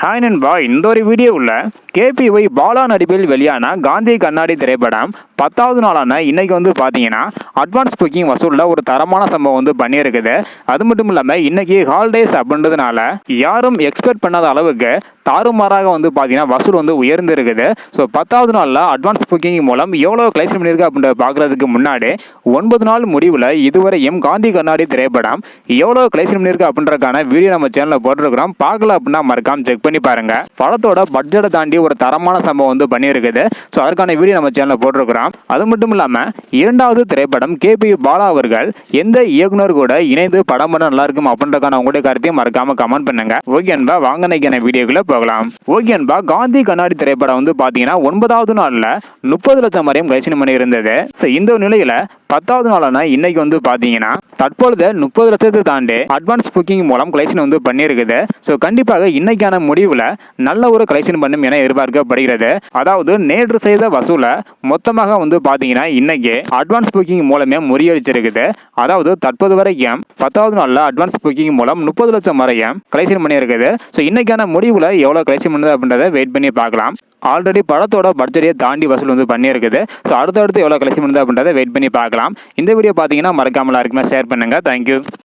Hi நண்பா, இந்த ஒரு வீடியோவில் கேபிஒய் பாலா நடிப்பில் வெளியான காந்தி கண்ணாடி திரைப்படம் 10வது நாளான இன்னைக்கு வந்து பார்த்தீங்கன்னா அட்வான்ஸ் புக்கிங் வசூலில் ஒரு தரமான சம்பவம் வந்து பண்ணியிருக்குது. அது மட்டும் இல்லாமல் இன்னைக்கு ஹாலிடேஸ் அப்படின்றதுனால யாரும் எக்ஸ்பெக்ட் பண்ணாத அளவுக்கு தாறுமாறாக வந்து பார்த்தீங்கன்னா வசூல் வந்து உயர்ந்து இருக்குது. ஸோ 10வது நாளில் அட்வான்ஸ் புக்கிங் மூலம் எவ்வளோ கலெக்ஷன் பண்ணியிருக்கு அப்படின்றத பார்க்குறதுக்கு முன்னாடி 9 நாள் முடிவில் இதுவரையும் காந்தி கண்ணாடி திரைப்படம் எவ்வளோ கலெக்ஷன் பண்ணியிருக்கு அப்படின்றதுக்கான வீடியோ நம்ம சேனலில் போட்டிருக்கிறோம். பார்க்கல அப்படின்னா மறக்காம செக் பண்ணி பாருங்க. படத்தோட பட்ஜெட்டை தாண்டி ஒரு தரமான சம்பவம் வந்து பண்ணியிருக்குது. ஸோ அதற்கான வீடியோ நம்ம சேனலில் போட்டிருக்கிறோம். அது மட்டும் இல்லாமல் 2வது திரைப்படம் கேபி பாலா அவர்கள் எந்த இயக்குனர் கூட இணைந்து படம் பண்ண நல்லா இருக்கும் அப்படின்றதுக்கான உங்களுடைய கருத்தையும் மறக்காம கமெண்ட் பண்ணுங்க. ஓகே அன்பா, வாங்க இன்னைக்கான வீடியோக்குள்ள போகலாம். ஓகே அன்பா, காந்தி கண்ணாடி திரைப்படம் வந்து பார்த்தீங்கன்னா 9வது நாளில் 30 லட்சம் வரையும் கலெக்ஷன் பண்ணி இருந்தது. இந்த நிலையில 10வது நாளான இன்னைக்கு வந்து பார்த்தீங்கன்னா தற்பொழுது 30 லட்சத்தை தாண்டி அட்வான்ஸ் புக்கிங் மூலம் கலெக்ஷன் வந்து பண்ணியிருக்குது. ஸோ கண்டிப்பாக இன்னைக்கான முடிவில் நல்ல ஒரு கலெக்ஷன் பண்ணும் என எதிர்பார்க்கப்படுகிறது. அதாவது நேற்று செய்த வசூலை மொத்தமாக வந்து பார்த்தீங்கன்னா இன்னைக்கு அட்வான்ஸ் புக்கிங் மூலமே முறியடிச்சிருக்குது. அதாவது தற்போது வரைக்கும் 10வது நாளில் அட்வான்ஸ் புக்கிங் மூலம் 30 லட்சம் வரையும் கலெக்ஷன் பண்ணியிருக்குது. ஸோ இன்னைக்கான முடிவில் எவ்வளோ கலெக்ஷன் பண்ணுது அப்படின்றத வெயிட் பண்ணி பார்க்கலாம். ஆல்ரெடி படத்தோட பட்ஜெட்டை தாண்டி வசூல் வந்து பண்ணியிருக்குது. ஸோ அடுத்தடுத்து எவ்வளோ கலெக்ஷன் பண்ணுது அப்படின்றத வெயிட் பண்ணி பார்க்கலாம். இந்த வீடியோ பார்த்தீங்கன்னா மறக்காம எல்லாருக்குமே ஷேர் பண்ணுங்க. தேங்க்யூ.